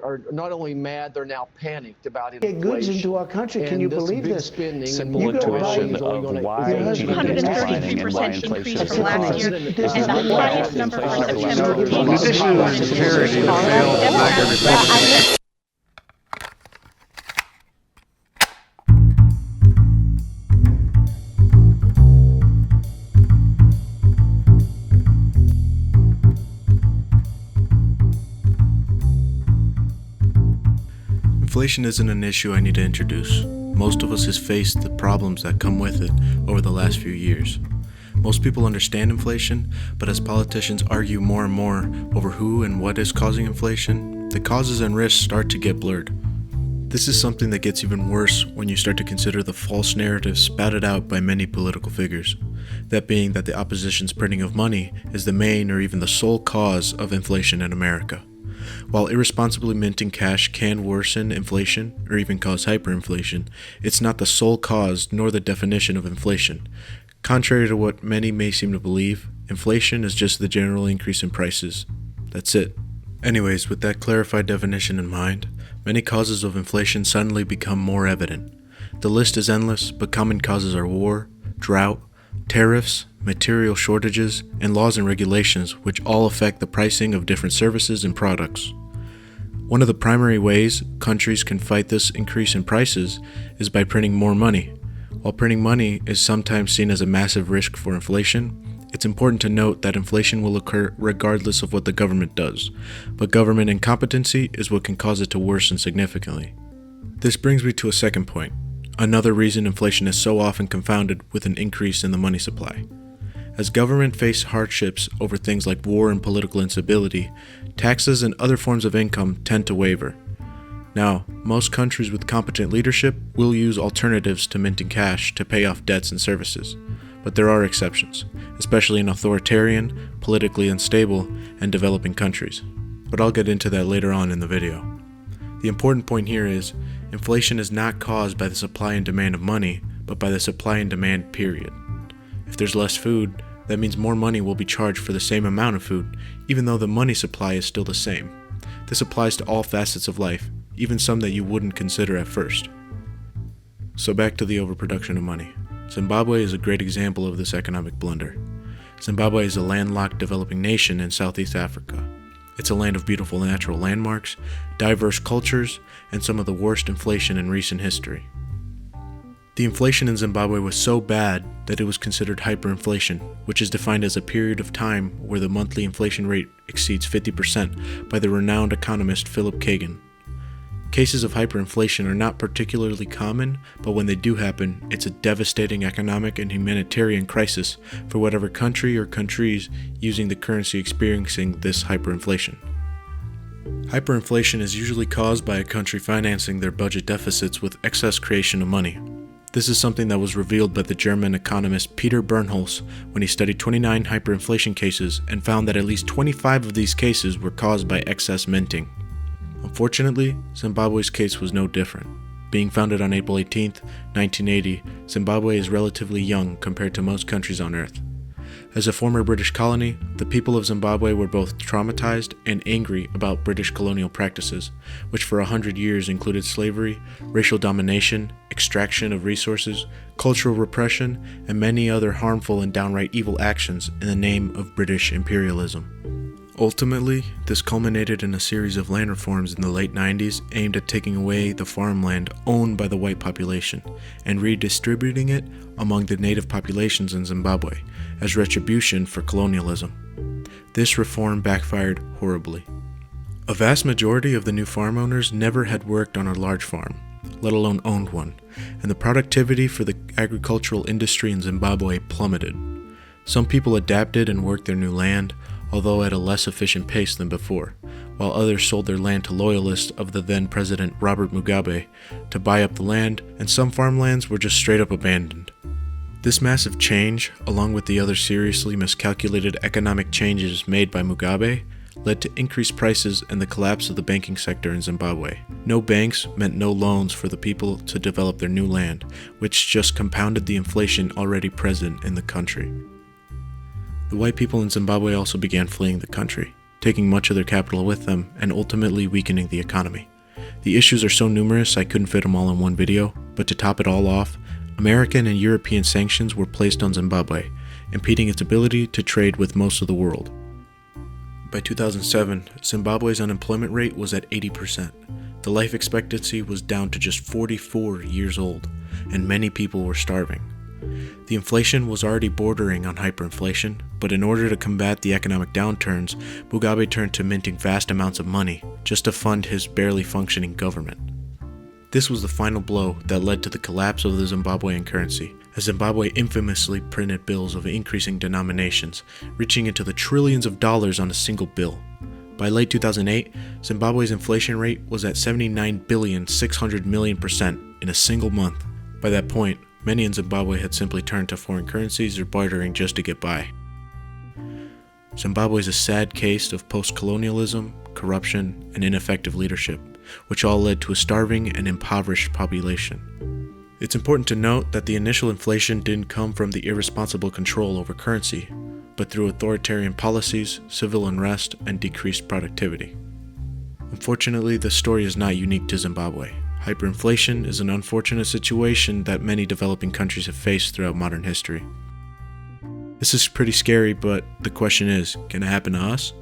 are not only mad, they're now panicked about Get inflation. goods into our country. Can you believe this? Simple intuition of why GDP is declining and why inflation is so high is not highest number for September. Judicial security failed to back everything. Inflation isn't an issue I need to introduce. Most of us has faced the problems that come with it over the last few years. Most people understand inflation, but as politicians argue more and more over who and what is causing inflation, the causes and risks start to get blurred. This is something that gets even worse when you start to consider the false narrative spouted out by many political figures. That being that the opposition's printing of money is the main or even the sole cause of inflation in America. While irresponsibly minting cash can worsen inflation or even cause hyperinflation, it's not the sole cause nor the definition of inflation. Contrary to what many may seem to believe, inflation is just the general increase in prices. That's it. Anyways, with that clarified definition in mind, many causes of inflation suddenly become more evident. The list is endless, but common causes are war, drought, tariffs, material shortages, and laws and regulations which all affect the pricing of different services and products. One of the primary ways countries can fight this increase in prices is by printing more money. While printing money is sometimes seen as a massive risk for inflation, it's important to note that inflation will occur regardless of what the government does, but government incompetency is what can cause it to worsen significantly. This brings me to a second point. Another reason inflation is so often confounded with an increase in the money supply. As government face hardships over things like war and political instability, taxes and other forms of income tend to waver. Now, most countries with competent leadership will use alternatives to minting cash to pay off debts and services, but there are exceptions, especially in authoritarian, politically unstable, and developing countries. But I'll get into that later on in the video. The important point here is, inflation is not caused by the supply and demand of money, but by the supply and demand period. If there's less food, that means more money will be charged for the same amount of food, even though the money supply is still the same. This applies to all facets of life, even some that you wouldn't consider at first. So back to the overproduction of money. Zimbabwe is a great example of this economic blunder. Zimbabwe is a landlocked developing nation in Southeast Africa. It's a land of beautiful natural landmarks, diverse cultures, and some of the worst inflation in recent history. The inflation in Zimbabwe was so bad that it was considered hyperinflation, which is defined as a period of time where the monthly inflation rate exceeds 50% by the renowned economist Philip Kagan. Cases of hyperinflation are not particularly common, but when they do happen, it's a devastating economic and humanitarian crisis for whatever country or countries using the currency experiencing this hyperinflation. Hyperinflation is usually caused by a country financing their budget deficits with excess creation of money. This is something that was revealed by the German economist Peter Bernholz when he studied 29 hyperinflation cases and found that at least 25 of these cases were caused by excess minting. Unfortunately, Zimbabwe's case was no different. Being founded on April 18, 1980, Zimbabwe is relatively young compared to most countries on Earth. As a former British colony, the people of Zimbabwe were both traumatized and angry about British colonial practices, which for 100 years included slavery, racial domination, extraction of resources, cultural repression, and many other harmful and downright evil actions in the name of British imperialism. Ultimately, this culminated in a series of land reforms in the late 90s aimed at taking away the farmland owned by the white population and redistributing it among the native populations in Zimbabwe as retribution for colonialism. This reform backfired horribly. A vast majority of the new farm owners never had worked on a large farm, let alone owned one, and the productivity for the agricultural industry in Zimbabwe plummeted. Some people adapted and worked their new land, although at a less efficient pace than before, while others sold their land to loyalists of the then President Robert Mugabe to buy up the land, and some farmlands were just straight up abandoned. This massive change, along with the other seriously miscalculated economic changes made by Mugabe, led to increased prices and the collapse of the banking sector in Zimbabwe. No banks meant no loans for the people to develop their new land, which just compounded the inflation already present in the country. The white people in Zimbabwe also began fleeing the country. taking much of their capital with them and ultimately weakening the economy. The issues are so numerous I couldn't fit them all in one video, but to top it all off, American and European sanctions were placed on Zimbabwe, impeding its ability to trade with most of the world. By 2007, Zimbabwe's unemployment rate was at 80%. The life expectancy was down to just 44 years old, and many people were starving. The inflation was already bordering on hyperinflation, but in order to combat the economic downturns, Mugabe turned to minting vast amounts of money just to fund his barely functioning government. This was the final blow that led to the collapse of the Zimbabwean currency, as Zimbabwe infamously printed bills of increasing denominations, reaching into the trillions of dollars on a single bill. By late 2008, Zimbabwe's inflation rate was at 79,600,000,000% in a single month. By that point, many in Zimbabwe had simply turned to foreign currencies or bartering just to get by. Zimbabwe is a sad case of post-colonialism, corruption, and ineffective leadership, which all led to a starving and impoverished population. It's important to note that the initial inflation didn't come from the irresponsible control over currency, but through authoritarian policies, civil unrest, and decreased productivity. Unfortunately, this story is not unique to Zimbabwe. Hyperinflation is an unfortunate situation that many developing countries have faced throughout modern history. This is pretty scary, but the question is, can it happen to us?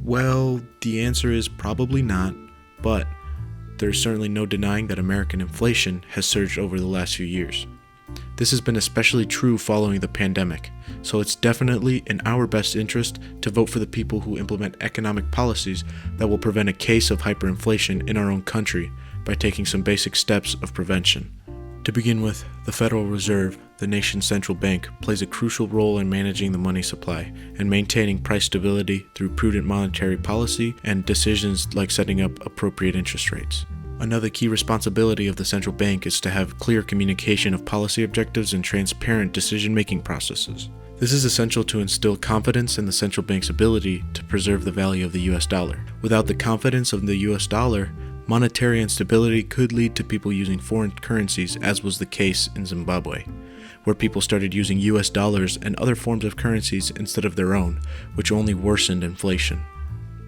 Well, the answer is probably not, but there's certainly no denying that American inflation has surged over the last few years. This has been especially true following the pandemic, so it's definitely in our best interest to vote for the people who implement economic policies that will prevent a case of hyperinflation in our own country by taking some basic steps of prevention. To begin with, the Federal Reserve, the nation's central bank, plays a crucial role in managing the money supply and maintaining price stability through prudent monetary policy and decisions like setting up appropriate interest rates. Another key responsibility of the central bank is to have clear communication of policy objectives and transparent decision-making processes. This is essential to instill confidence in the central bank's ability to preserve the value of the US dollar. Without the confidence of the US dollar, monetary instability could lead to people using foreign currencies, as was the case in Zimbabwe, where people started using US dollars and other forms of currencies instead of their own, which only worsened inflation.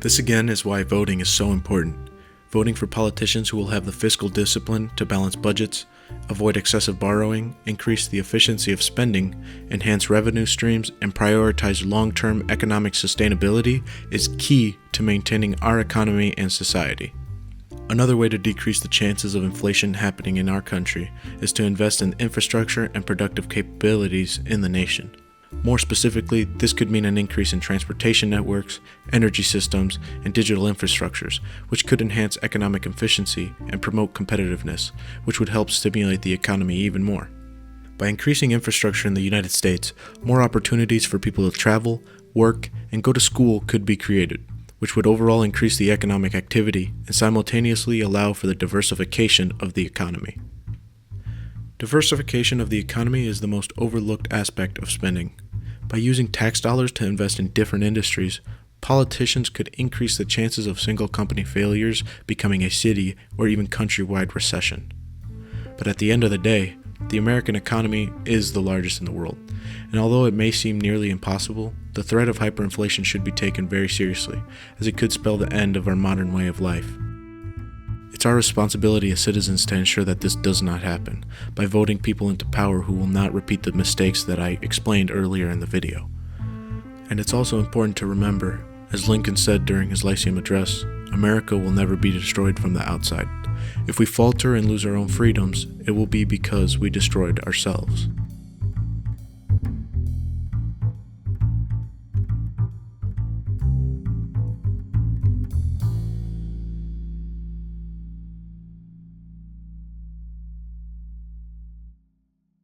This again is why voting is so important. Voting for politicians who will have the fiscal discipline to balance budgets, avoid excessive borrowing, increase the efficiency of spending, enhance revenue streams, and prioritize long-term economic sustainability is key to maintaining our economy and society. Another way to decrease the chances of inflation happening in our country is to invest in infrastructure and productive capabilities in the nation. More specifically, this could mean an increase in transportation networks, energy systems, and digital infrastructures, which could enhance economic efficiency and promote competitiveness, which would help stimulate the economy even more. By increasing infrastructure in the United States, more opportunities for people to travel, work, and go to school could be created, which would overall increase the economic activity and simultaneously allow for the diversification of the economy. Diversification of the economy is the most overlooked aspect of spending. By using tax dollars to invest in different industries, politicians could increase the chances of single company failures becoming a city or even countrywide recession. But at the end of the day, the American economy is the largest in the world, and although it may seem nearly impossible, the threat of hyperinflation should be taken very seriously, as it could spell the end of our modern way of life. It's our responsibility as citizens to ensure that this does not happen, by voting people into power who will not repeat the mistakes that I explained earlier in the video. And it's also important to remember, as Lincoln said during his Lyceum address, America will never be destroyed from the outside. If we falter and lose our own freedoms, it will be because we destroyed ourselves.